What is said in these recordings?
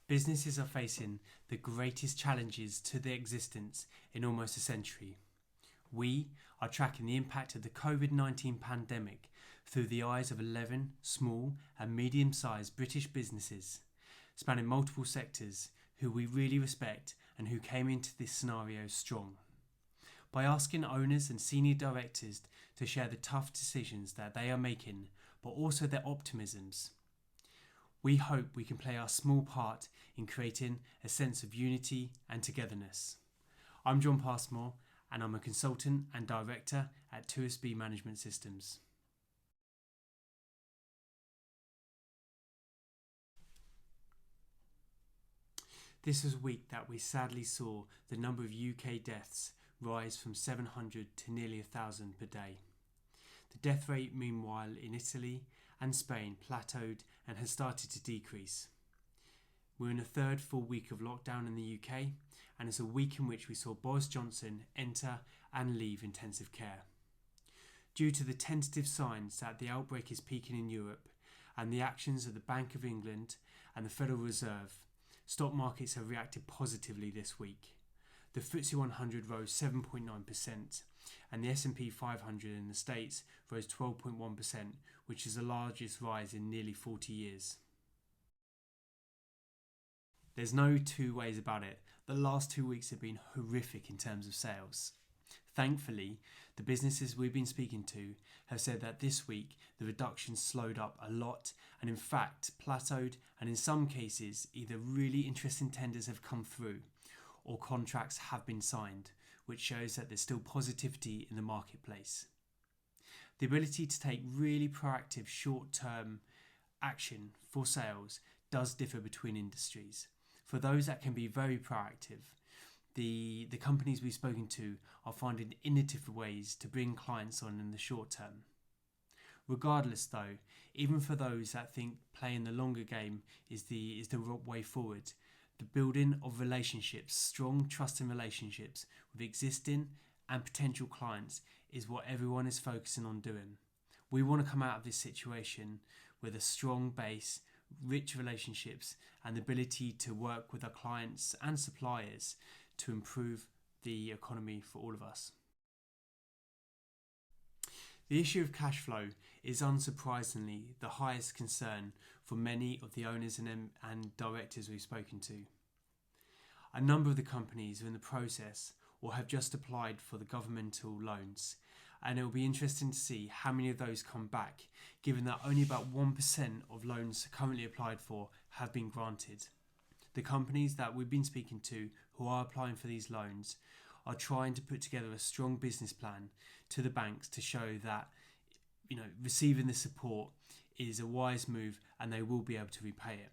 Businesses are facing the greatest challenges to their existence in almost a century. We are tracking the impact of the Covid-19 pandemic through the eyes of 11 small and medium-sized British businesses, spanning multiple sectors, who we really respect and who came into this scenario strong. By asking owners and senior directors to share the tough decisions that they are making, but also their optimisms, we hope we can play our small part in creating a sense of unity and togetherness. I'm John Passmore, and I'm a consultant and director at 2SB Management Systems. This was a week that we sadly saw the number of UK deaths rise from 700 to nearly 1,000 per day. The death rate, meanwhile, in Italy and Spain plateaued and has started to decrease. We're in a third full week of lockdown in the UK, and it's a week in which we saw Boris Johnson enter and leave intensive care. Due to the tentative signs that the outbreak is peaking in Europe and the actions of the Bank of England and the Federal Reserve, stock markets have reacted positively this week. The FTSE 100 rose 7.9% and the S&P 500 in the States rose 12.1%, which is the largest rise in nearly 40 years. There's no two ways about it. The last 2 weeks have been horrific in terms of sales. Thankfully, the businesses we've been speaking to have said that this week the reduction slowed up a lot and in fact plateaued, and in some cases either really interesting tenders have come through or contracts have been signed, which shows that there's still positivity in the marketplace. The ability to take really proactive short-term action for sales does differ between industries. For those that can be very proactive, the companies we've spoken to are finding innovative ways to bring clients on in the short term. Regardless though, even for those that think playing the longer game is the way forward, the building of relationships, strong trusting relationships with existing and potential clients is what everyone is focusing on doing. We want to come out of this situation with a strong base, rich relationships, and the ability to work with our clients and suppliers to improve the economy for all of us. The issue of cash flow is unsurprisingly the highest concern for many of the owners and directors we've spoken to. A number of the companies are in the process or have just applied for the governmental loans, and it will be interesting to see how many of those come back, given that only about 1% of loans currently applied for have been granted. The companies that we've been speaking to who are applying for these loans are trying to put together a strong business plan to the banks to show that receiving the support is a wise move and they will be able to repay it.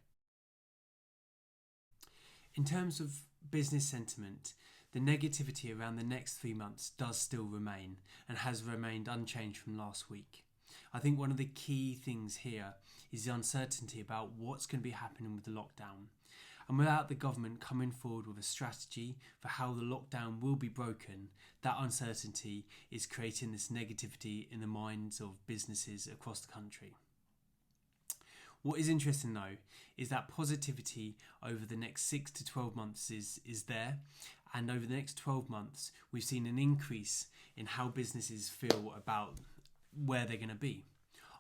In terms of business sentiment, the negativity around the next 3 months does still remain and has remained unchanged from last week. I think one of the key things here is the uncertainty about what's going to be happening with the lockdown. And without the government coming forward with a strategy for how the lockdown will be broken, that uncertainty is creating this negativity in the minds of businesses across the country. What is interesting though is that positivity over the next 6 to 12 months is there, and over the next 12 months we've seen an increase in how businesses feel about where they're going to be.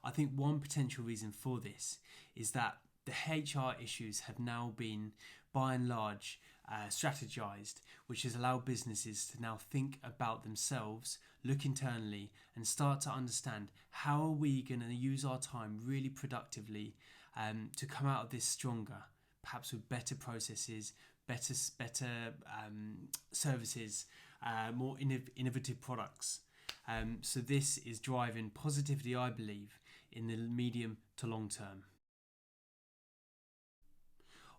I think one potential reason for this is that the HR issues have now been, by and large, strategized, which has allowed businesses to now think about themselves, look internally, and start to understand how are we going to use our time really productively to come out of this stronger, perhaps with better processes, better services, more innovative products. So this is driving positivity, I believe, in the medium to long term.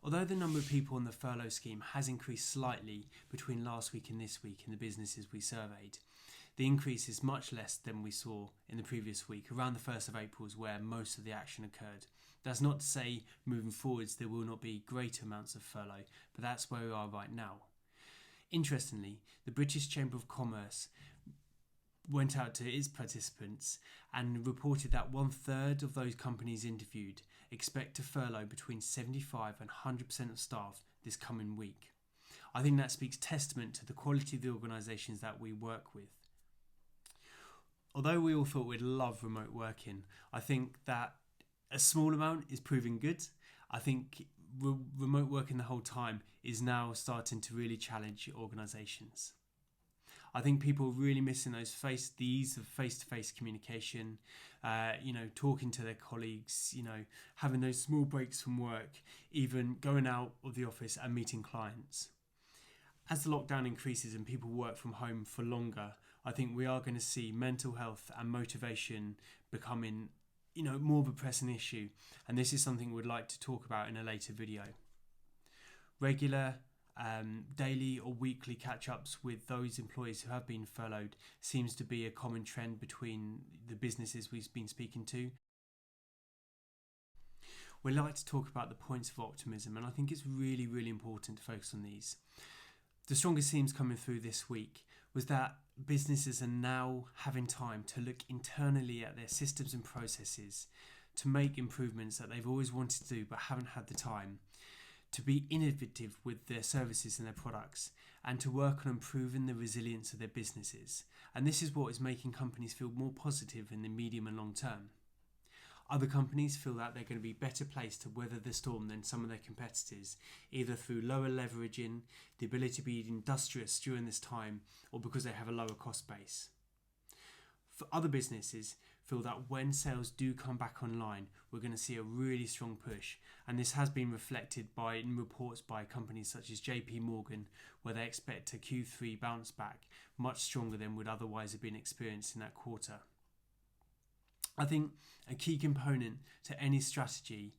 Although the number of people on the furlough scheme has increased slightly between last week and this week in the businesses we surveyed, the increase is much less than we saw in the previous week. Around the 1st of April is where most of the action occurred. That's not to say moving forwards there will not be greater amounts of furlough, but that's where we are right now. Interestingly, the British Chamber of Commerce went out to its participants and reported that 1/3 of those companies interviewed expect to furlough between 75 and 100% of staff this coming week. I think that speaks testament to the quality of the organisations that we work with. Although we all thought we'd love remote working, I think that a small amount is proving good. I think remote working the whole time is now starting to really challenge organisations. I think people are really missing the ease of face-to-face communication, talking to their colleagues, having those small breaks from work, even going out of the office and meeting clients. As the lockdown increases and people work from home for longer, I think we are going to see mental health and motivation becoming, more of a pressing issue. And this is something we'd like to talk about in a later video. Regular daily or weekly catch-ups with those employees who have been furloughed seems to be a common trend between the businesses we've been speaking to. We'd like to talk about the points of optimism, and I think it's really, really important to focus on these. The strongest themes coming through this week was that businesses are now having time to look internally at their systems and processes to make improvements that they've always wanted to do but haven't had the time, to be innovative with their services and their products, and to work on improving the resilience of their businesses. And this is what is making companies feel more positive in the medium and long term. Other companies feel that they're going to be better placed to weather the storm than some of their competitors, either through lower leveraging, the ability to be industrious during this time, or because they have a lower cost base. For other businesses, feel that when sales do come back online, we're going to see a really strong push, and this has been reflected in reports by companies such as JP Morgan, where they expect a Q3 bounce back much stronger than would otherwise have been experienced in that quarter. I think a key component to any strategy,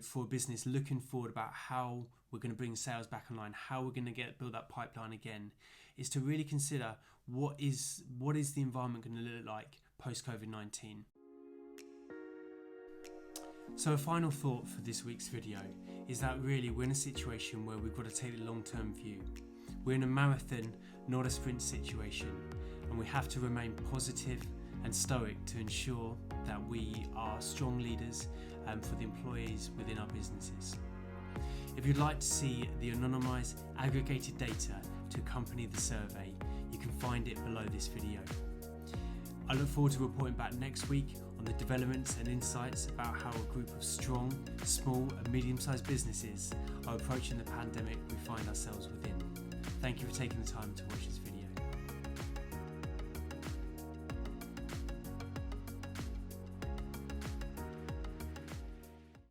for a business looking forward about how we're going to bring sales back online, how we're going to build that pipeline again, is to really consider what is the environment going to look like post Covid-19. So a final thought for this week's video is that really we're in a situation where we've got to take the long-term view. We're in a marathon, not a sprint situation, and we have to remain positive and stoic to ensure that we are strong leaders for the employees within our businesses. If you'd like to see the anonymised aggregated data to accompany the survey, you can find it below this video. I look forward to reporting back next week on the developments and insights about how a group of strong, small and medium-sized businesses are approaching the pandemic we find ourselves within. Thank you for taking the time to watch this video.